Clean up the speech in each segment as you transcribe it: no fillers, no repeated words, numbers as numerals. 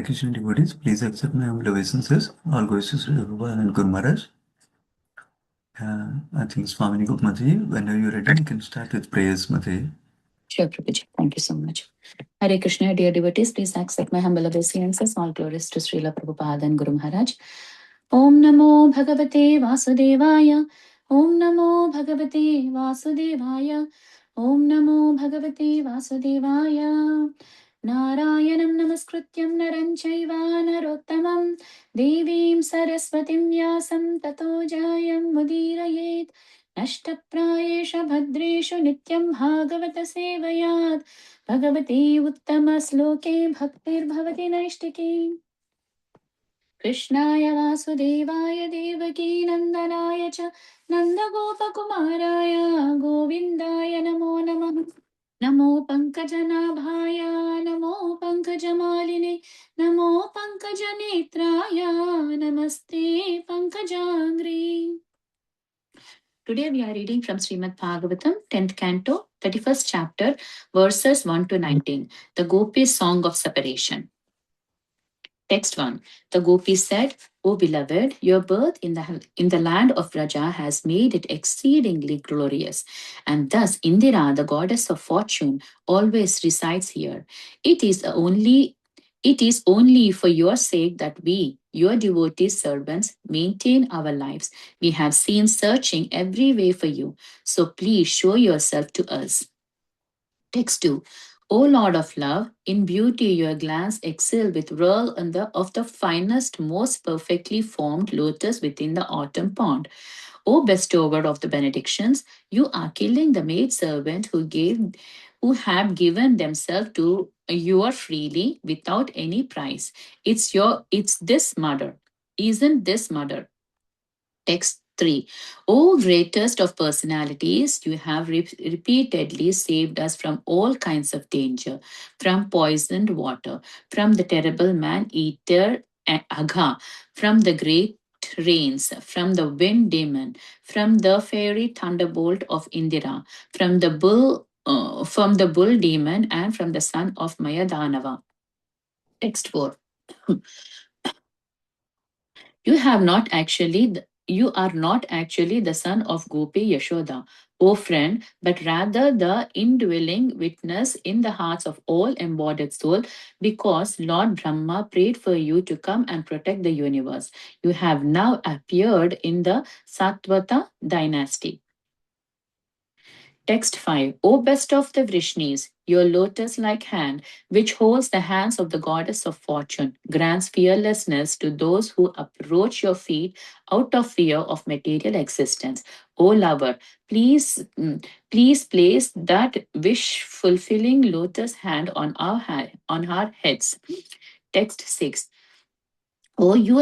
Krishna devotees, please accept my humble obeisances. All goes to Sri Prabhupada and Guru Maharaj. I think Swamini Gopmataji, whenever you're ready, you can start with prayers, Mataji. Sure, Prabhuji. Thank you so much. Hare Krishna, dear devotees, please accept my humble obeisances. All glories to Srila Prabhupada and Guru Maharaj. Om Namo Bhagavate Vasudevaya. Om Namo Bhagavate Vasudevaya. Om Namo Bhagavate Vasudevaya. Narayanam Namaskrutyam Naranchaiva Narottamam Devim Saraswatim Vyasam Tato Jayam Mudirayet Ashtaprayesha Bhadreshu Nityam Bhagavata Sevayat Bhagavati Uttama Sloke Bhaktir Bhavati Naishtiki Krishnaya Vasudevaya Devaki Nandanaya Cha Nandagopakumaraya Govindaya Namo Namah Namo Pankajanaභaya Namo Pankajamaline Namo Pankajanetraya Namaste Pankajangri. Today we are reading from Srimad Bhagavatam, 10th Canto, 31st chapter, verses 1 to 19, the Gopis' Song of Separation. Text 1. The Gopis said, O beloved, your birth in the land of Vraja has made it exceedingly glorious, and thus Indira, the goddess of fortune, always resides here. It is only for your sake that we, your devotee servants, maintain our lives. We have seen searching every way for you, so please show yourself to us. Text 2. O Lord of love, in beauty your glance excel with whirl of the finest, most perfectly formed lotus within the autumn pond. O bestower of the benedictions, you are killing the maidservant who have given themselves to you freely without any price. It's this murder. Isn't this murder? Text 3. O greatest of personalities, you have repeatedly saved us from all kinds of danger, from poisoned water, from the terrible man-eater Agha, from the great rains, from the wind demon, from the fiery thunderbolt of Indira, from the bull demon, and from the son of Mayadanava. Text 4. You are not actually the son of Gopi Yashoda, O friend, but rather the indwelling witness in the hearts of all embodied soul, because Lord Brahma prayed for you to come and protect the universe. You have now appeared in the Satvata dynasty. Text 5. O best of the Vrishnis, your lotus like hand, which holds the hands of the goddess of fortune, grants fearlessness to those who approach your feet out of fear of material existence. O lover, please place that wish fulfilling lotus hand on our heads. Text 6. O you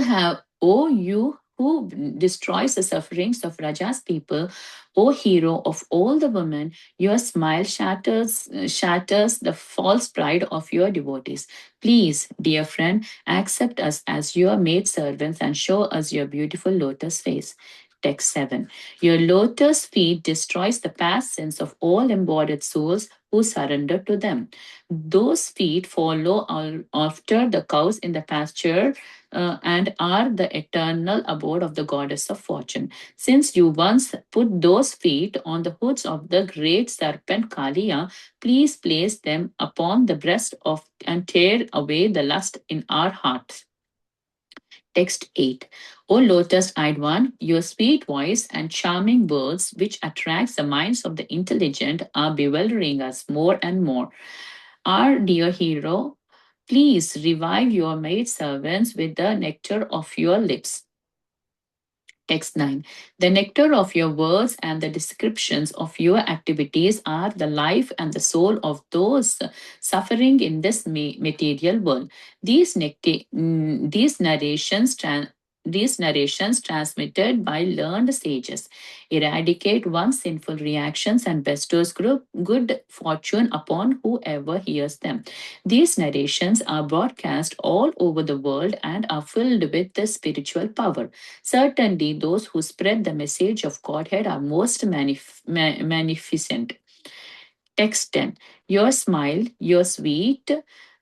who destroys the sufferings of Raja's people, O hero of all the women, your smile shatters the false pride of your devotees. Please, dear friend, accept us as your maid servants and show us your beautiful lotus face. Text 7. Your lotus feet destroys the past sins of all embodied souls who surrender to them. Those feet follow after the cows in the pasture and are the eternal abode of the goddess of fortune. Since you once put those feet on the hoods of the great serpent Kaliya, please place them upon the breast of and tear away the lust in our hearts. Text 8. O lotus-eyed one, your sweet voice and charming words, which attracts the minds of the intelligent, are bewildering us more and more. Our dear hero, please revive your maidservants with the nectar of your lips. Text 9. The nectar of your words and the descriptions of your activities are the life and the soul of those suffering in this material world. These narrations transmitted by learned sages eradicate one's sinful reactions and bestows good fortune upon whoever hears them. These narrations are broadcast all over the world and are filled with the spiritual power. Certainly, those who spread the message of Godhead are most magnificent. Text 10. Your smile, your sweet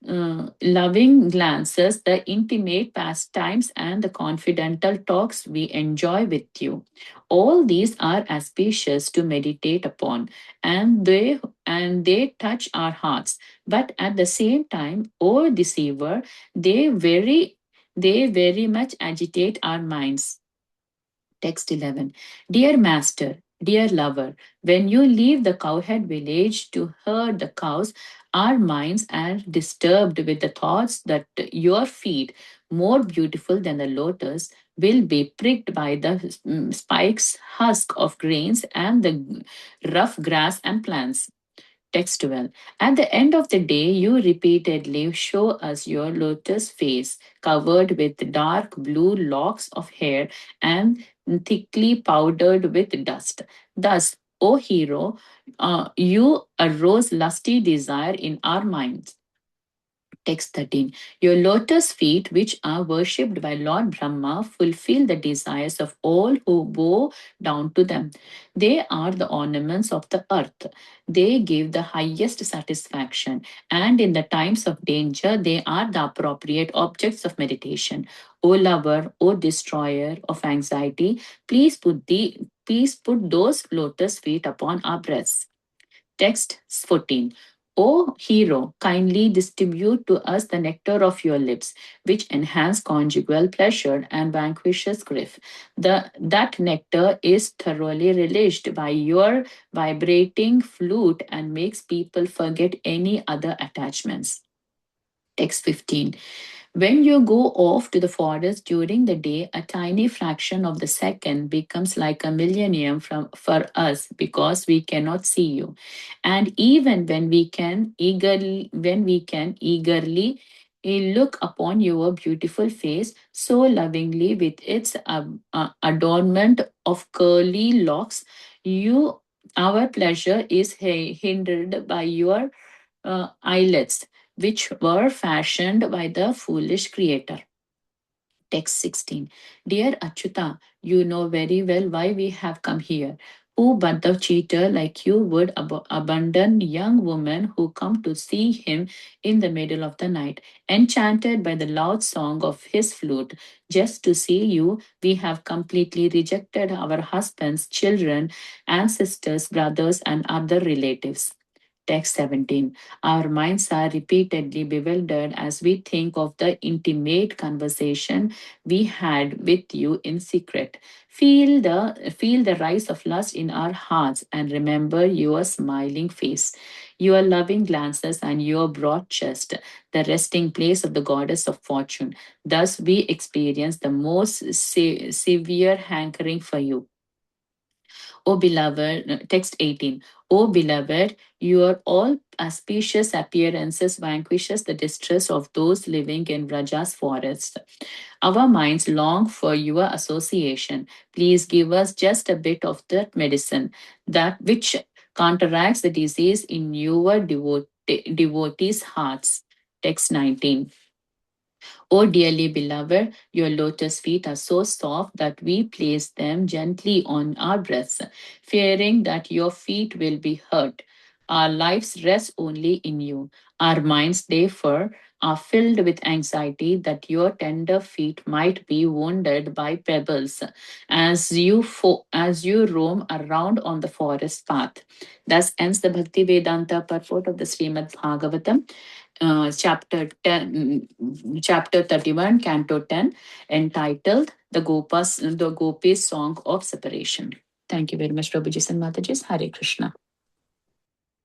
loving glances, the intimate pastimes, and the confidential talks we enjoy with you. All these are auspicious to meditate upon, and they touch our hearts. But at the same time, O deceiver, they very much agitate our minds. Text 11. Dear Master, dear lover, when you leave the cowhead village to herd the cows, our minds are disturbed with the thoughts that your feet, more beautiful than the lotus, will be pricked by the spikes, husk of grains, and the rough grass and plants. Text 12. At the end of the day, you repeatedly show us your lotus face covered with dark blue locks of hair and thickly powdered with dust. Thus, O hero, you arouse lusty desire in our minds. Text 13. Your lotus feet, which are worshipped by Lord Brahma, fulfill the desires of all who bow down to them. They are the ornaments of the earth. They give the highest satisfaction, and in the times of danger, they are the appropriate objects of meditation. O lover, O destroyer of anxiety, please put those lotus feet upon our breasts. Text 14. O hero, kindly distribute to us the nectar of your lips, which enhance conjugal pleasure and vanquishes grief. That nectar is thoroughly relished by your vibrating flute and makes people forget any other attachments. Text 15. When you go off to the forest during the day, a tiny fraction of the second becomes like a millennium for us because we cannot see you. And even when we can eagerly look upon your beautiful face so lovingly with its adornment of curly locks, you our pleasure is hindered by your eyelids, which were fashioned by the foolish creator. Text 16. Dear Achyuta, you know very well why we have come here. Who but the cheater like you would abandon young women who come to see him in the middle of the night, enchanted by the loud song of his flute? Just to see you, we have completely rejected our husbands, children, ancestors, brothers, and other relatives. Text 17. Our minds are repeatedly bewildered as we think of the intimate conversation we had with you in secret. Feel the rise of lust in our hearts and remember your smiling face, your loving glances, and your broad chest, the resting place of the goddess of fortune. Thus, we experience the most severe hankering for you. O beloved, text 18. O beloved, your all auspicious appearances vanquishes the distress of those living in Vraja's forest. Our minds long for your association. Please give us just a bit of that medicine, that which counteracts the disease in your devotees' hearts. Text 19. O dearly beloved, your lotus feet are so soft that we place them gently on our breasts, fearing that your feet will be hurt. Our lives rest only in you. Our minds, therefore, are filled with anxiety that your tender feet might be wounded by pebbles as you roam around on the forest path. Thus ends the Bhakti Vedanta purport of the Srimad Bhagavatam, chapter 31, Canto 10, entitled The Gopis Song of Separation. Thank you very much, Prabhuji and Matajis. Hare Krishna.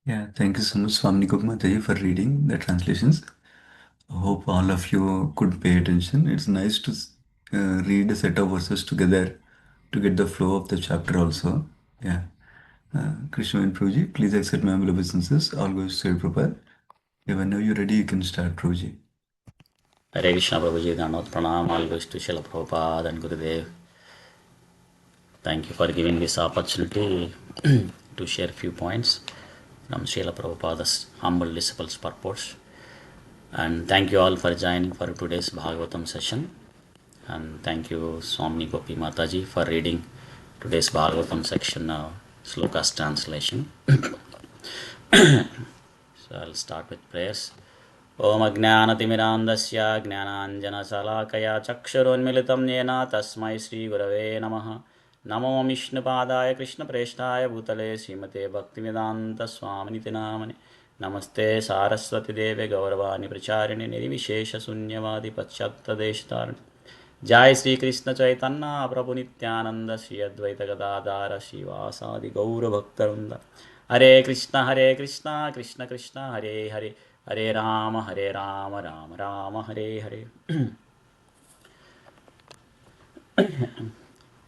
Yeah, thank you so much, Swami Gopmataji, for reading the translations. I hope all of you could pay attention. It's nice to read a set of verses together to get the flow of the chapter also. Yeah. Krishna and Prabhuji, please accept my humble obeisances. All goes to Prabhupada. Yeah, whenever you're ready, you can start, Prabhuji. Hare Krishna Prabhuji, Dandavat Pranam, all goes to Srila Prabhupada and Gurudev. Thank you for giving this opportunity to share a few points from Srila Prabhupada's humble disciples' purpose. And thank you all for joining for today's Bhagavatam session. And thank you Swami Gopi Mataji for reading today's Bhagavatam section slokas translation. So I'll start with prayers. ॐ अज्ञानतिमिरान्धस्य ज्ञानाञ्जनशलाकया चक्षुरोन्मिलितं येन तस्मै श्रीगुरवे नमः। नमो विष्णुपादाय कृष्णप्रेष्ठाय भूतले श्रीमते भक्तिवेदान्तस्वामिनिति नामने। नमस्ते सारस्वतीदेवे गौरवाणि प्रचारिणि निर्विशेषशून्यवादि पश्चात्तदेशतारिणि। जय श्री कृष्ण चैतन्य प्रभु नित्यानंद श्री अद्वैत गदाधार श्रीवासादि गौरभक्तवृंद। हरे कृष्ण कृष्ण कृष्ण हरे हरे, हरे Ram Ram Ram Hare Hare.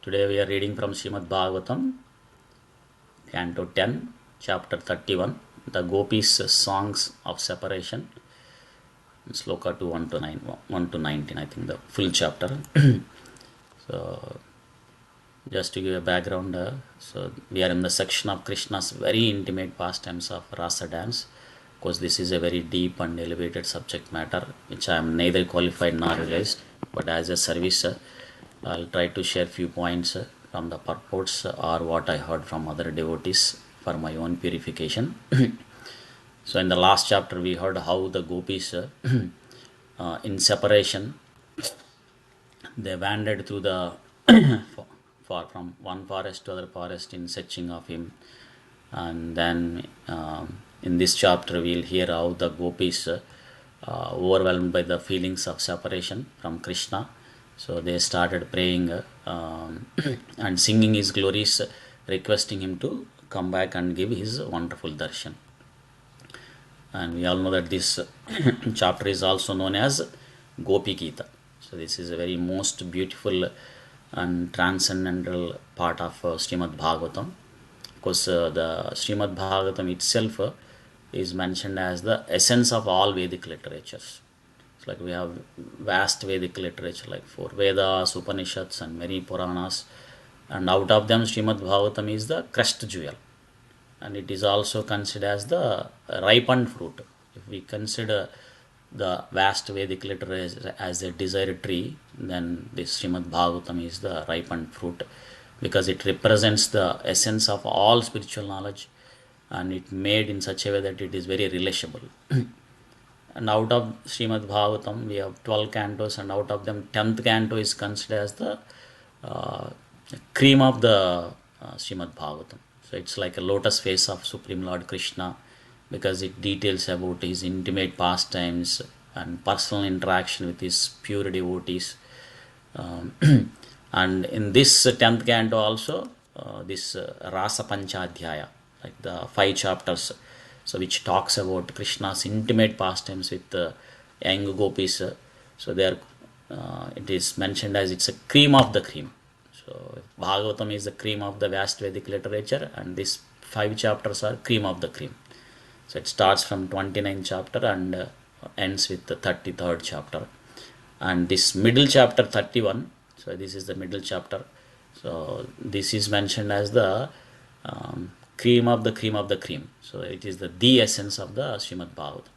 Today we are reading from Srimad Bhagavatam, Canto 10, Chapter 31, the Gopis' Songs of Separation, Sloka 2, 1 to 9, 1 to 19, I think the full chapter. So, just to give a background, so we are in the section of Krishna's very intimate pastimes of Rasa dance. Of course, this is a very deep and elevated subject matter, which I am neither qualified nor realized. But as a service, I'll try to share few points from the purports or what I heard from other devotees for my own purification. So, in the last chapter, we heard how the gopis, in separation, they wandered through the far from one forest to other forest in searching of him. And then in this chapter we'll hear how the gopis, overwhelmed by the feelings of separation from Krishna, so they started praying and singing his glories, requesting him to come back and give his wonderful darshan. And we all know that this chapter is also known as Gopi Gita. So this is a very most beautiful and transcendental part of Srimad Bhagavatam. Of course, the Srimad Bhagavatam itself is mentioned as the essence of all Vedic literatures. It's like we have vast Vedic literature like 4 Vedas, Upanishads and many Puranas, and out of them Srimad Bhagavatam is the crest jewel, and it is also considered as the ripened fruit. If we consider the vast Vedic literature as a desired tree, then this Srimad Bhagavatam is the ripened fruit, because it represents the essence of all spiritual knowledge, and it made in such a way that it is very relishable. And out of Srimad Bhagavatam we have 12 cantos, and out of them 10th canto is considered as the uh, cream of the Srimad Bhagavatam. So it's like a lotus face of Supreme Lord Krishna, because it details about his intimate pastimes and personal interaction with his pure devotees. Um, and in this 10th canto also, this Rasa Panchadhyaya, like the 5 chapters, so which talks about Krishna's intimate pastimes with young gopis. So there, it is mentioned as it's a cream of the cream. So Bhagavatam is the cream of the vast Vedic literature, and these 5 chapters are cream of the cream. So it starts from 29th chapter and ends with the 33rd chapter. And this middle chapter 31, so this is the middle chapter. So this is mentioned as the cream of the cream of the cream. So it is the essence of the Srimad Bhagavatam.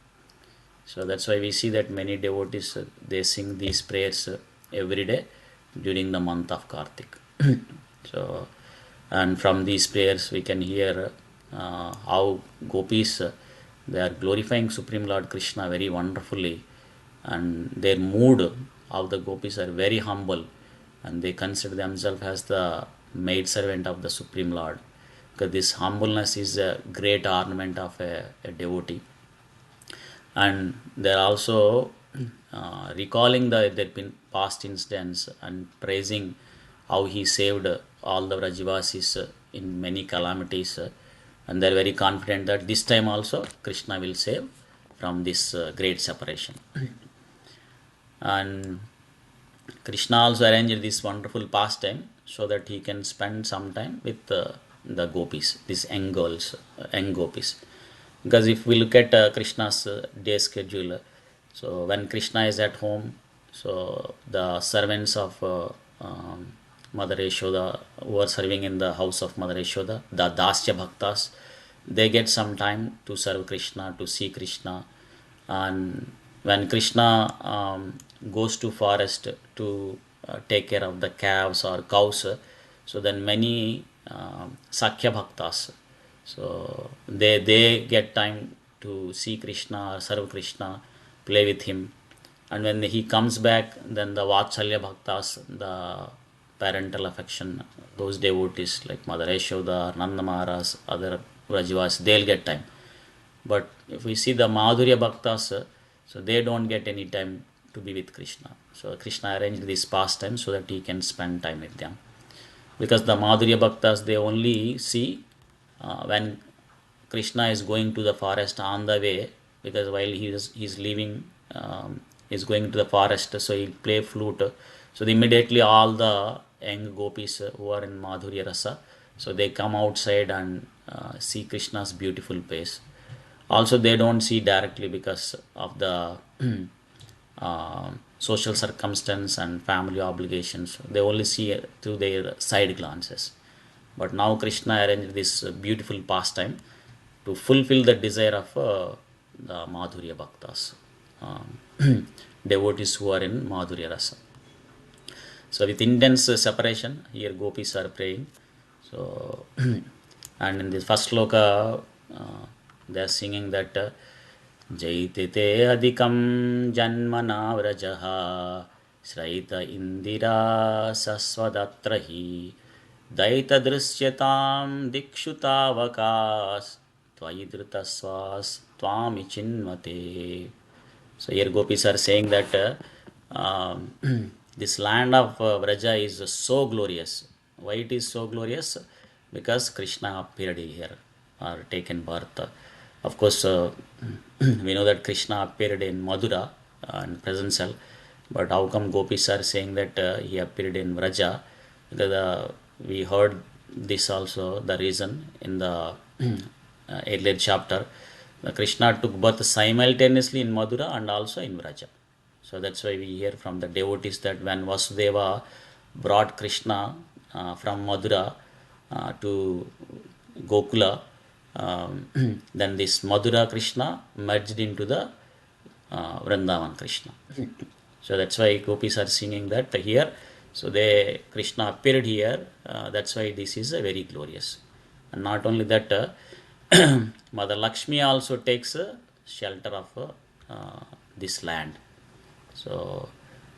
So that's why we see that many devotees, they sing these prayers every day during the month of Kartik. So, and from these prayers we can hear how gopis, they are glorifying Supreme Lord Krishna very wonderfully, and their mood of the gopis are very humble, and they consider themselves as the maid servant of the Supreme Lord, because this humbleness is a great ornament of a devotee. And they're also recalling their past incidents and praising how he saved all the Vrajavasis in many calamities, and they're very confident that this time also Krishna will save from this great separation. And Krishna also arranged this wonderful pastime so that he can spend some time with the gopis, these young girls, young gopis. Because if we look at Krishna's day schedule, so when Krishna is at home, so the servants of Mother Yashoda, who are serving in the house of Mother Yashoda, the Dasya Bhaktas, they get some time to serve Krishna, to see Krishna. And when Krishna goes to forest to take care of the calves or cows, so then many Sakya Bhaktas, so they get time to see Krishna or serve Krishna, play with him. And when he comes back, then the Vatsalya Bhaktas, the parental affection, those devotees like Mother Yashoda, Nanda Maharaj, other Vrajavas, they'll get time. But if we see the Madhurya Bhaktas, so they don't get any time to be with Krishna. So Krishna arranged this pastime so that he can spend time with them. Because the Madhurya Bhaktas, they only see when Krishna is going to the forest on the way, because while he's leaving, he's going to the forest, so he'll play flute. So immediately all the young gopis who are in Madhurya Rasa, so they come outside and see Krishna's beautiful face. Also, they don't see directly because of the social circumstance and family obligations. They only see through their side glances. But now Krishna arranged this beautiful pastime to fulfill the desire of the Madhurya Bhaktas, devotees who are in Madhurya Rasa. So with intense separation, here gopis are praying. So and in the first sloka, they are singing that Jaitite adikam janmana vrajaha Sraita indira saswadatrahi Daita drisyatam dikshutavakas Tvayidritasvas tvami chinmate. So here gopis are saying that this land of Vraja is so glorious. Why it is so glorious? Because Krishna appeared here or taken birth. Of course, we know that Krishna appeared in Madura in present cell, but how come gopis are saying that he appeared in Vraja? Because we heard this also, the reason in the earlier chapter. Krishna took birth simultaneously in Madura and also in Vraja. So that's why we hear from the devotees that when Vasudeva brought Krishna from Madura to Gokula, then this Madura Krishna merged into the Vrindavan Krishna. So that's why gopis are singing that here. So Krishna appeared here. That's why this is very glorious. And not only that, Mother Lakshmi also takes shelter of this land. So,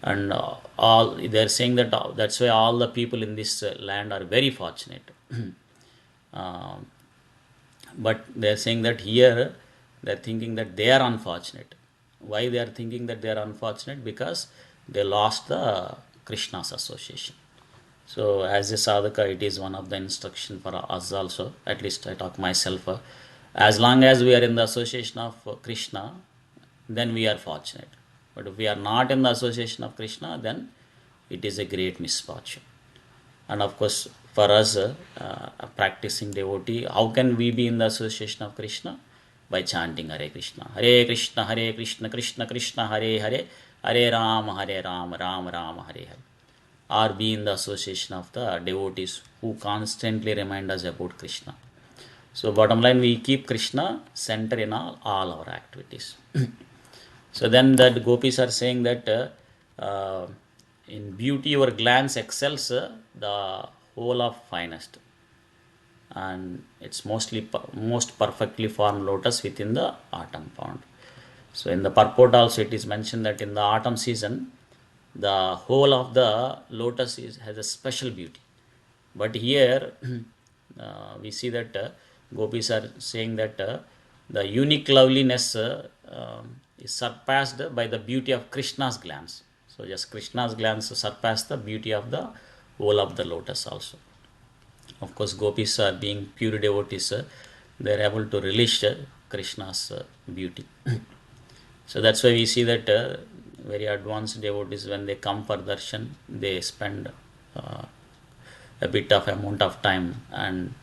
and all they are saying that that's why all the people in this land are very fortunate. But they are saying that here they are thinking that they are unfortunate. Why they are thinking that they are unfortunate? Because they lost the Krishna's association. So as a sadhaka, it is one of the instruction for us also. At least I talk myself. As long as we are in the association of Krishna, then we are fortunate. But if we are not in the association of Krishna, then it is a great misfortune. And of course, for us, a practicing devotee, how can we be in the association of Krishna? By chanting Hare Krishna, Hare Krishna, Krishna Krishna, Hare Hare, Hare Rama, Rama Rama, Hare Hare. Or be in the association of the devotees who constantly remind us about Krishna. So bottom line, we keep Krishna center in all our activities. So then that gopis are saying that in beauty your glance excels the whole of finest, and it's most perfectly formed lotus within the autumn pond. So in the purport also it is mentioned that in the autumn season the whole of the lotus has a special beauty. But here we see that gopis are saying that the unique loveliness is surpassed by the beauty of Krishna's glance. So just Krishna's glance surpassed the beauty of the whole of the lotus also. Of course, gopis are being pure devotees, they are able to relish Krishna's beauty. So that's why we see that very advanced devotees, when they come for darshan, they spend a bit of amount of time and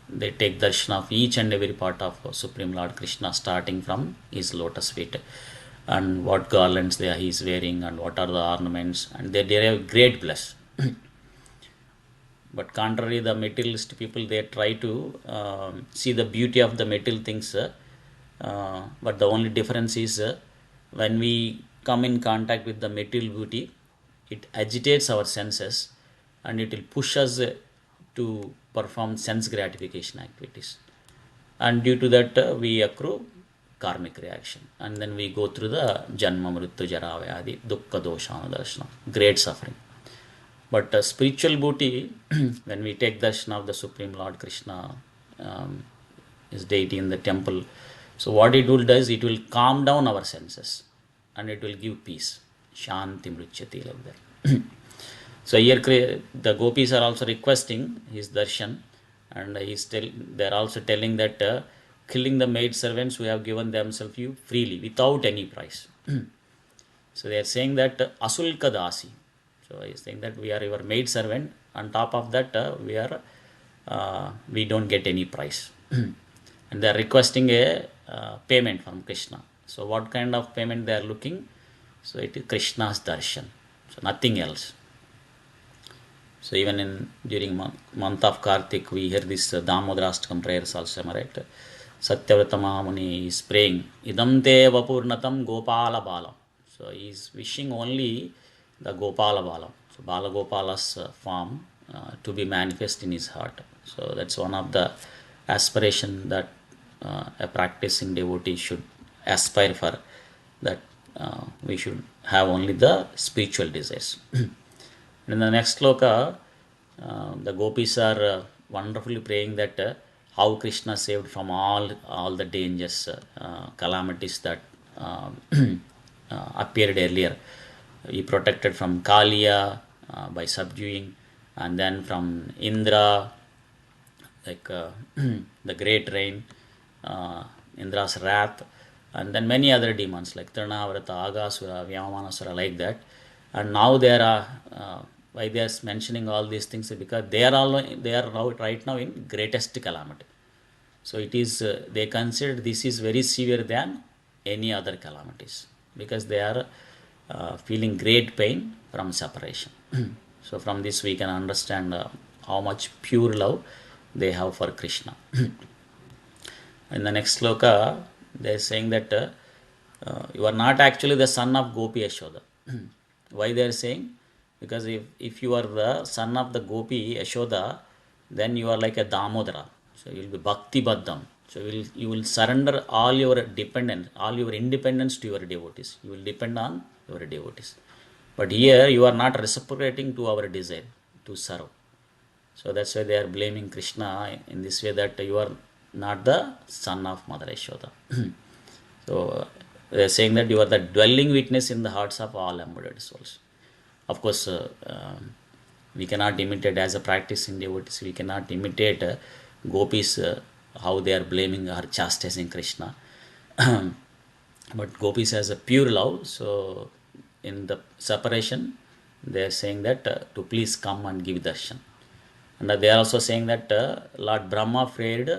they take darshan of each and every part of Supreme Lord Krishna, starting from his lotus feet and what garlands he is wearing and what are the ornaments, and they derive great bliss. But contrary, the materialist people, they try to see the beauty of the material things, but the only difference is when we come in contact with the material beauty, it agitates our senses and it will push us to perform sense gratification activities, and due to that we accrue karmic reaction. And then we go through the Janma, Mrityu, Jara, Vyadi, Dukkha, Dosha, Darshanam, great suffering. But spiritual booty, when we take darshan of the Supreme Lord Krishna, his deity in the temple, so what it will do is it will calm down our senses and it will give peace. Shanti mruchyati, like that. So here the gopis are also requesting his darshan, and they are also telling that killing the maid servants who have given themselves you freely without any price. So they are saying that asulka dasi. So he is saying that we are your maid servant. On top of that, we don't get any price, and they are requesting a payment from Krishna. So what kind of payment they are looking? So it is Krishna's darshan. So nothing else. So even during month of Kartik, we hear this Damodarastakam prayers also, right? Satyavrata Mahamuni is praying, Idam te vapurnatam Gopala Balam. So he is wishing only the Gopala Balam. So Bala Gopala's form to be manifest in his heart. So that's one of the aspiration that a practicing devotee should aspire for, that we should have only the spiritual desires. In the next sloka, the gopis are wonderfully praying that how Krishna saved from all the dangers, calamities that appeared earlier. He protected from Kaliya by subduing, and then from Indra, like the great rain, Indra's wrath, and then many other demons like Trinavrata, Agasura, Vyamanasura, like that. And now there are why they are mentioning all these things, because they are now right now in greatest calamity. So it is they consider this is very severe than any other calamities, because they are feeling great pain from separation. So from this we can understand how much pure love they have for Krishna. In the next sloka, they are saying that you are not actually the son of Gopi Yashoda. Why they are saying? Because if you are the son of the Gopi Yashoda, then you are like a Damodara. So you will be Bhakti Baddham. So you will surrender all your independence to your devotees. You will depend on your devotees. But here you are not reciprocating to our desire to serve. So that's why they are blaming Krishna in this way, that you are not the son of Mother Yashoda. So they are saying that you are the dwelling witness in the hearts of all embodied souls. Of course, we cannot imitate, as a practicing devotees, we cannot imitate gopis, how they are blaming or chastising Krishna. But gopis has a pure love, so in the separation, they are saying that to please come and give darshan. And they are also saying that Lord Brahma prayed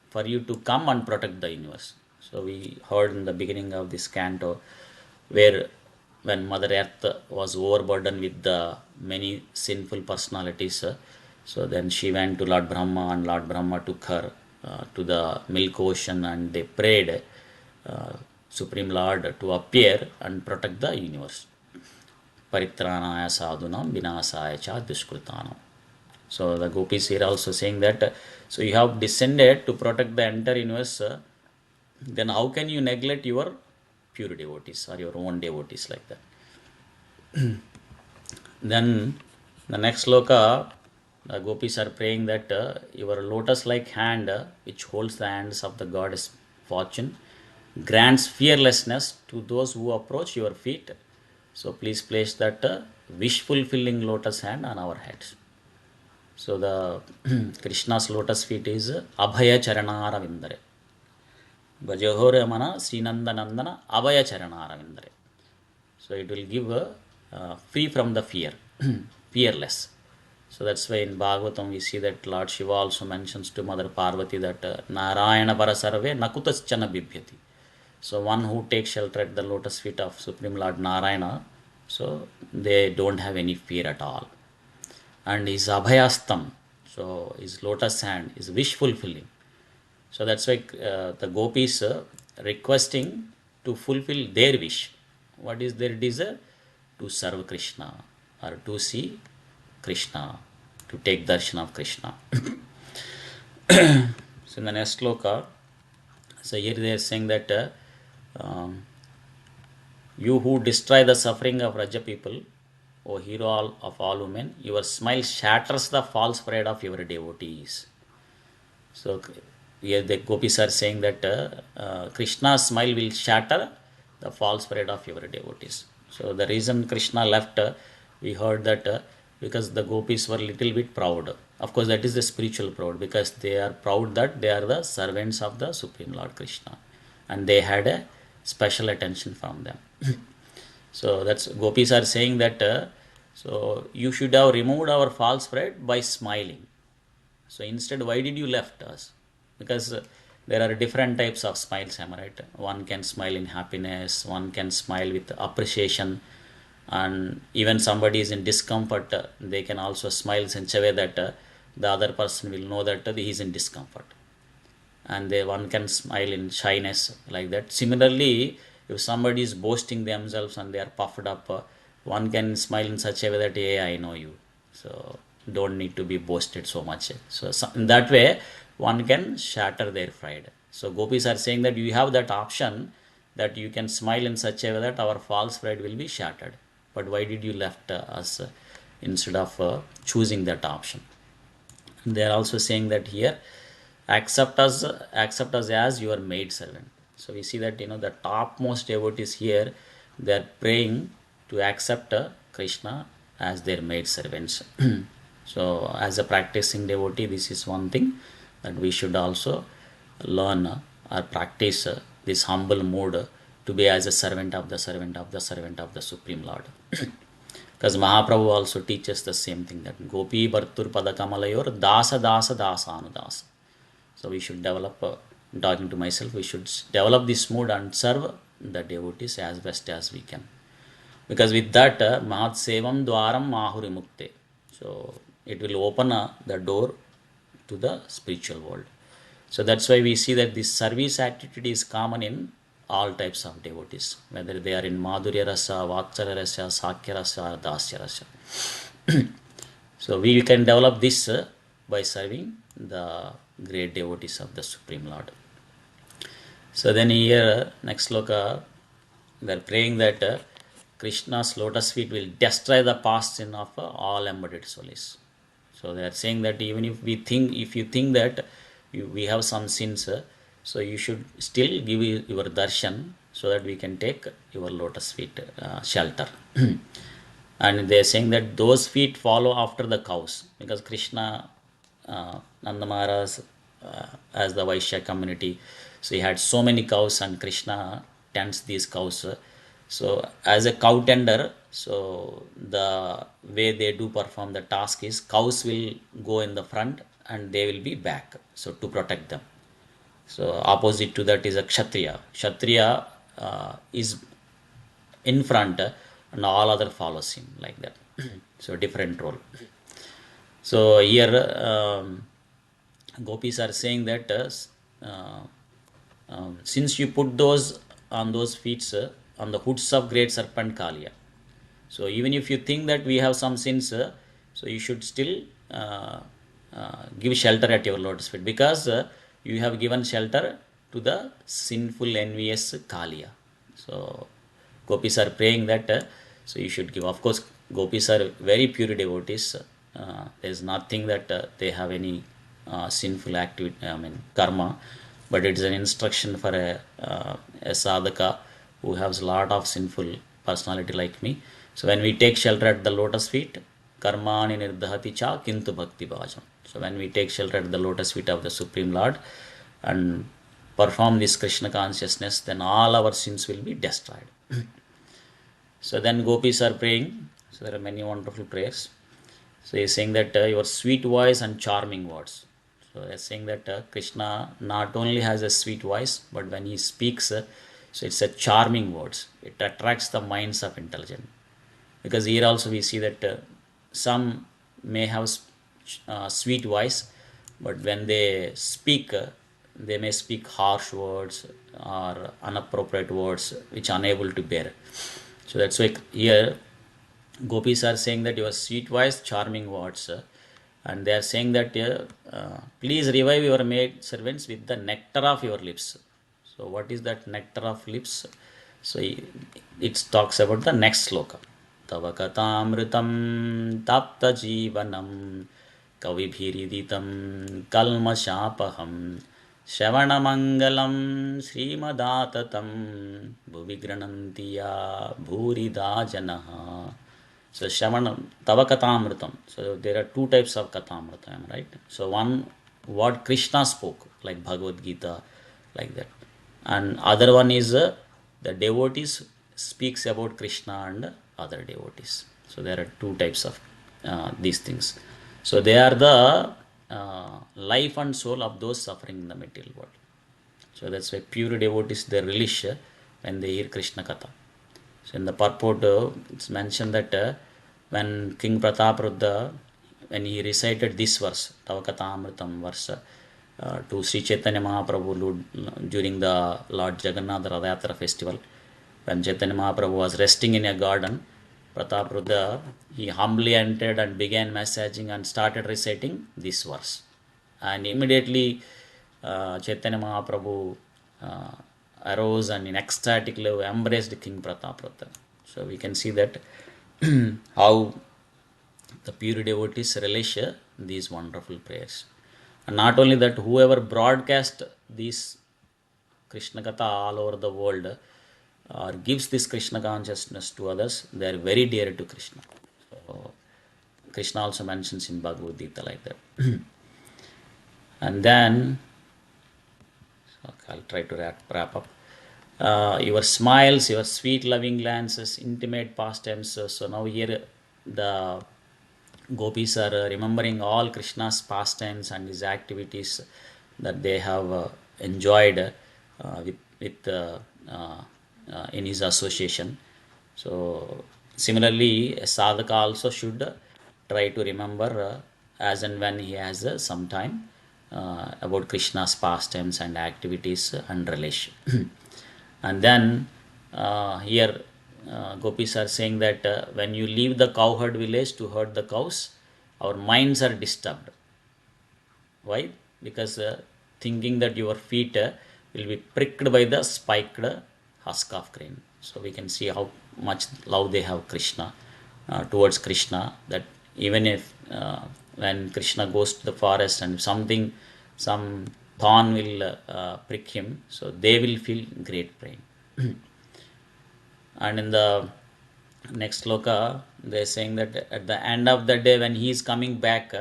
for you to come and protect the universe. So we heard in the beginning of this canto, where when Mother Earth was overburdened with the many sinful personalities, so then she went to Lord Brahma, and Lord Brahma took her to the milk ocean, and they prayed Supreme Lord to appear and protect the universe. Paritranaya sadhunam vinasaya cha duskritanam. So the gopis here also saying that, so you have descended to protect the entire universe, then how can you neglect your pure devotees or your own devotees, like that? Then the next sloka, the gopis are praying that your lotus-like hand, which holds the hands of the goddess fortune, grants fearlessness to those who approach your feet. So please place that wish-fulfilling lotus hand on our heads. So the Krishna's lotus feet is Abhaya Charanara Vindare. Bhajahore Mana Srinanda Nandana Abhaya Charanara Vindare. So it will give free from the fear, fearless. So that's why in Bhagavatam we see that Lord Shiva also mentions to Mother Parvati that Narayana Parasarve Nakutaschana Bibhyati. So one who takes shelter at the lotus feet of Supreme Lord Narayana, so they don't have any fear at all. And his Abhayastam, so his lotus hand, is wish fulfilling. So that's why the gopis requesting to fulfill their wish. What is their desire? To serve Krishna, or to see Krishna, to take darshan of Krishna. So in the next sloka, so here they are saying that Um, you who destroy the suffering of Raja people, O hero of all women, your smile shatters the false pride of your devotees. So here the gopis are saying that Krishna's smile will shatter the false pride of your devotees. So the reason Krishna left, we heard that because the gopis were little bit proud. Of course, that is the spiritual proud, because they are proud that they are the servants of the Supreme Lord Krishna, and they had a special attention from them. So that's gopis are saying that. So you should have removed our false pride by smiling. So instead, why did you left us? Because there are different types of smiles, am I right? One can smile in happiness, one can smile with appreciation, and even somebody is in discomfort, they can also smile in such a way that the other person will know that he is in discomfort. And one can smile in shyness like that. Similarly, if somebody is boasting themselves and they are puffed up, one can smile in such a way that, hey, I know you. So don't need to be boasted so much. So in that way, one can shatter their pride. So gopis are saying that you have that option, that you can smile in such a way that our false pride will be shattered. But why did you left us instead of choosing that option? They are also saying that here, accept us as your maid servant. So we see that the topmost devotees here, they are praying to accept Krishna as their maid servants. So as a practicing devotee, this is one thing that we should also learn or practice this humble mood to be as a servant of the servant of the servant of the Supreme Lord. Because Mahaprabhu also teaches the same thing, that Gopi Bhartur Padakamalayur Dasa Dasa Dasa Anudasa. So we should develop, talking to myself, we should develop this mood and serve the devotees as best as we can. Because with that, Mahat Sevam Dwaram Mahuri Mukte. So it will open the door to the spiritual world. So that's why we see that this service attitude is common in all types of devotees, whether they are in Madhurya Rasa, Vatsalya Rasa, Sakya Rasa, or Dasya Rasa. So we can develop this by serving the great devotees of the Supreme Lord. So then here, next sloka, they are praying that Krishna's lotus feet will destroy the past sin of all embodied souls. So they are saying that even if you think that we have some sins, so you should still give your darshan, so that we can take your lotus feet shelter. And they are saying that those feet follow after the cows, because Krishna, Nanda Maharaj, as the Vaishya community, so he had so many cows, and Krishna tends these cows. So as a cow tender, so the way they do perform the task is, cows will go in the front and they will be back, so to protect them. So opposite to that is a Kshatriya. Kshatriya is in front, and all other follows him like that. So different role. So here gopis are saying that since you put those on those feet, on the hoods of great serpent Kalia, so even if you think that we have some sins, so you should still give shelter at your lotus feet, because you have given shelter to the sinful, envious Kalia. So gopis are praying that so you should give. Of course, gopis are very pure devotees. There is nothing that they have any sinful activity, karma, but it is an instruction for a sadhaka who has a lot of sinful personality like me. So when we take shelter at the lotus feet, karmani nirdhati cha kintu bhakti bhajam. So when we take shelter at the lotus feet of the Supreme Lord and perform this Krishna consciousness, then all our sins will be destroyed. So then gopis are praying. So there are many wonderful prayers. So he is saying that your sweet voice and charming words. So they are saying that Krishna not only has a sweet voice, but when he speaks, so it's a charming words. It attracts the minds of intelligent. Because here also we see that some may have sweet voice, but when they speak, they may speak harsh words or inappropriate words which are unable to bear. So that's why here gopis are saying that your sweet voice, charming words, and they are saying that please revive your maid servants with the nectar of your lips. So what is that nectar of lips? So it talks about the next sloka. Tava katamritam tapta jivanam kavibhiriditam kalmashapaham Shravanamangalam Srimadatam Bhuvigranantiya Bhurida Janaha. So Shravana Tava Katamritam. So there are two types of Katamritam, right? So one what Krishna spoke, like Bhagavad Gita, like that. And other one is the devotees speaks about Krishna and other devotees. So there are two types of these things. So they are the life and soul of those suffering in the material world. So that's why pure devotees they relish when they hear Krishna Katha. So in the purport, it's mentioned that when King Prataparudra, when he recited this verse, Tavakatamritam verse, to Sri Chaitanya Mahaprabhu during the Lord Jagannath Radhayatra festival, when Chaitanya Mahaprabhu was resting in a garden, Prataparudra, he humbly entered and began massaging and started reciting this verse. And immediately Chaitanya Mahaprabhu arose and in ecstatic love embraced King Prataparudra. So we can see that how the pure devotees relish these wonderful prayers. And not only that, whoever broadcast these Krishna Katha all over the world or gives this Krishna consciousness to others, they are very dear to Krishna. So Krishna also mentions in Bhagavad Gita like that. And then, okay, I'll try to wrap up. Your smiles, your sweet loving glances, intimate pastimes. So now here the gopis are remembering all Krishna's pastimes and his activities that they have enjoyed in his association. So similarly, a sadhaka also should try to remember as and when he has some time about Krishna's pastimes and activities and relation. And then here gopis are saying that when you leave the cowherd village to herd the cows, our minds are disturbed. Why? Because thinking that your feet will be pricked by the spiked husk of grain. So we can see how much love they have Krishna towards Krishna. That even if when Krishna goes to the forest and some thorn will prick him, so they will feel great pain. And in the next sloka, they are saying that at the end of the day, when he is coming back,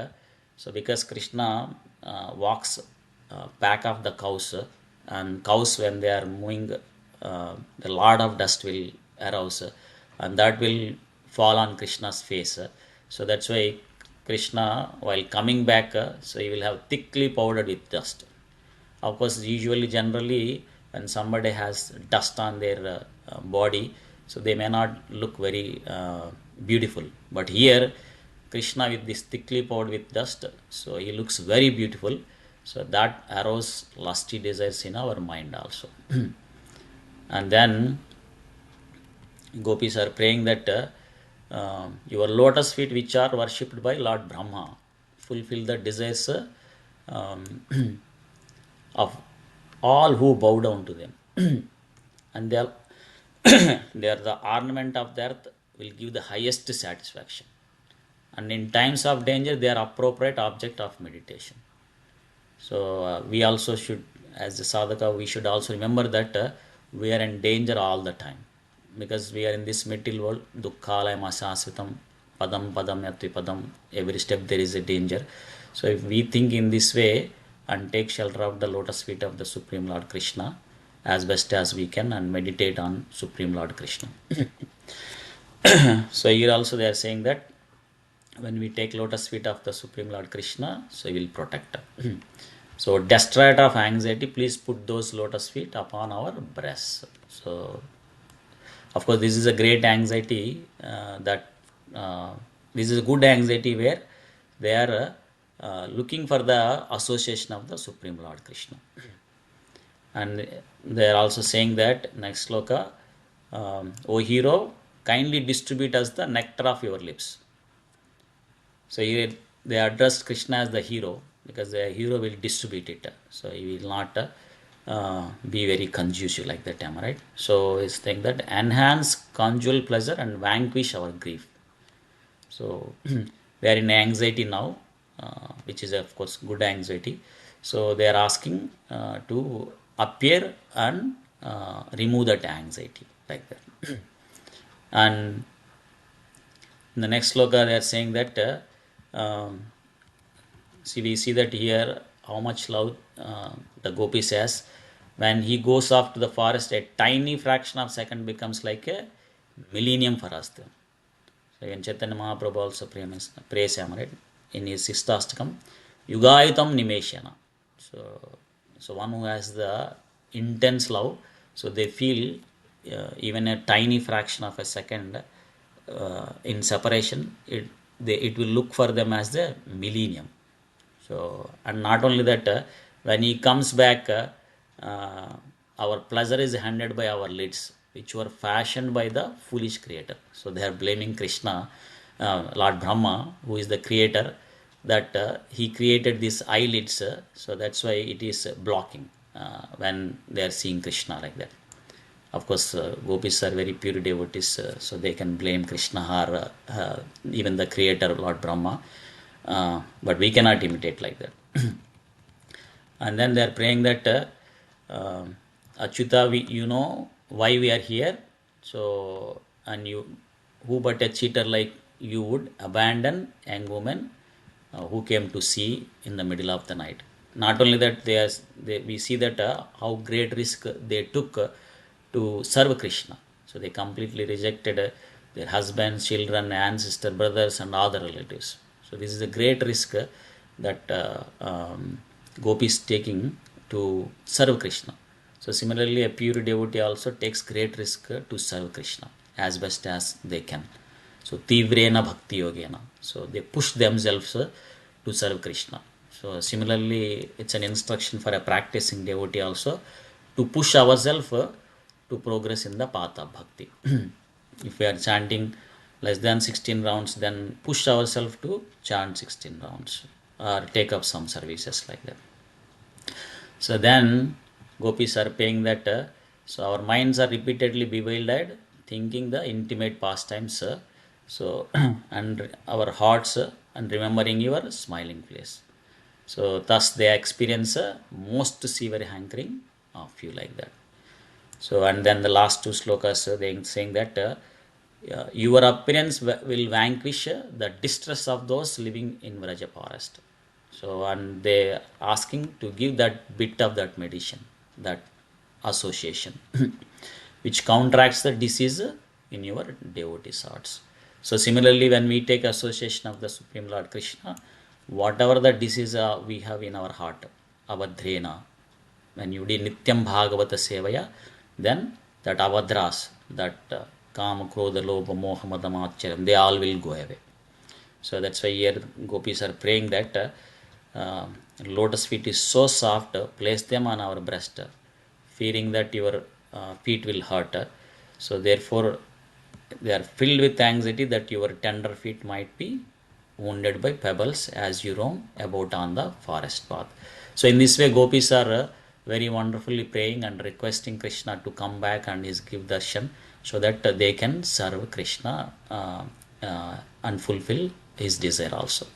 so because Krishna walks back of the cows, and cows when they are moving, the lot of dust will arouse, and that will fall on Krishna's face. So that's why Krishna, while coming back, so he will have thickly powdered with dust. Of course, usually, generally, when somebody has dust on their body, so they may not look very beautiful. But here, Krishna with this thickly powdered with dust, so he looks very beautiful. So that arouses lusty desires in our mind also. And then gopis are praying that your lotus feet, which are worshipped by Lord Brahma, fulfill the desires of all who bow down to them. And they are, they are the ornament of the earth, will give the highest satisfaction. And in times of danger, they are appropriate object of meditation. So we also should, as the sadhaka, we should also remember that we are in danger all the time. Because we are in this material world, dukkhalaya masasvitam, padam padam yatvi padam, every step there is a danger. So if we think in this way and take shelter of the lotus feet of the Supreme Lord Krishna as best as we can and meditate on Supreme Lord Krishna. So here also they are saying that when we take lotus feet of the Supreme Lord Krishna, so he will protect us. So destroyer of anxiety, please put those lotus feet upon our breasts. So of course, this is a great anxiety this is a good anxiety where they are looking for the association of the Supreme Lord Krishna. And they are also saying that, next sloka, O hero, kindly distribute us the nectar of your lips. So here they address Krishna as the hero because the hero will distribute it. So he will not be very conducive like that time, right? So it's saying that enhance conjugal pleasure and vanquish our grief. So they are in anxiety now, which is of course good anxiety. So they are asking to appear and remove that anxiety like that. And in the next sloka they are saying that see, we see that here how much love the gopi says. When he goes off to the forest, a tiny fraction of second becomes like a millennium for us. So even Chaitanya Mahaprabhu also prays him, right? In his Sistastakam, Yugaitam Nimeshana. So one who has the intense love, so they feel even a tiny fraction of a second in separation, it will look for them as the millennium. So, and not only that, when he comes back, our pleasure is handed by our lids, which were fashioned by the foolish creator. So they are blaming Krishna, Lord Brahma, who is the creator, that he created these eyelids. So that's why it is blocking when they are seeing Krishna like that. Of course, gopis are very pure devotees, so they can blame Krishna or even the creator, Lord Brahma, but we cannot imitate like that. And then they are praying that Achyuta, you know why we are here. So, and you, who but a cheater like you would abandon young woman who came to see in the middle of the night. Not only that, we see that how great risk they took to serve Krishna. So they completely rejected their husbands, children, ancestor, brothers, and other relatives. So this is a great risk that Gopi is taking to serve Krishna. So similarly, a pure devotee also takes great risk to serve Krishna as best as they can. So tivrena bhakti yogena. So they push themselves to serve Krishna. So similarly, it's an instruction for a practicing devotee also to push ourselves to progress in the path of bhakti. If we are chanting less than 16 rounds, then push ourselves to chant 16 rounds or take up some services like that. So then gopis are paying that. So our minds are repeatedly bewildered, thinking the intimate pastimes. So and our hearts and remembering your smiling face. So thus they experience most severe hankering of you like that. So and then the last two slokas they saying that your appearance will vanquish the distress of those living in Vraja forest. So and they asking to give that bit of that medicine, that association, which counteracts the disease in your devotee's hearts. So similarly, when we take association of the Supreme Lord Krishna, whatever the disease we have in our heart, avadhrena, when you did Nityam Bhagavata Sevaya, then that avadras, that Kama, Krodha, Lobha, Moha, Madam, they all will go away. So that's why here gopis are praying that lotus feet is so soft, place them on our breast, fearing that your feet will hurt. So therefore, they are filled with anxiety that your tender feet might be wounded by pebbles as you roam about on the forest path. So in this way, gopis are very wonderfully praying and requesting Krishna to come back and his give darshan so that they can serve Krishna and fulfill his desire also.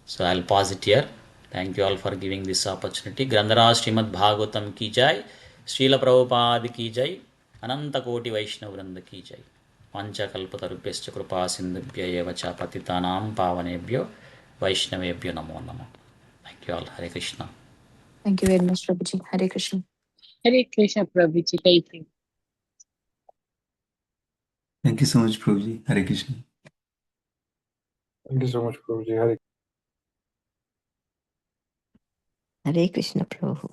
So I'll pause it here. Thank you all for giving this opportunity. Grandharaj Srimad Bhagavatam ki jai, Srila Prabhupada ki jai, Ananta Koti Vaishnav Vranda ki jai. Panchakalpatarubhyascha kripa sindhubhya eva cha patitanam pavanebhyo Vaishnavebhyo namo namo. Thank you all. Hare Krishna. Thank you very much, Prabhuji. Hare Krishna. Hare Krishna, Prabhuji. Thank you. Thank you so much, Prabhuji. Hare Krishna. Thank you so much, Prabhuji. Hare Hare Krishna, Prabhu.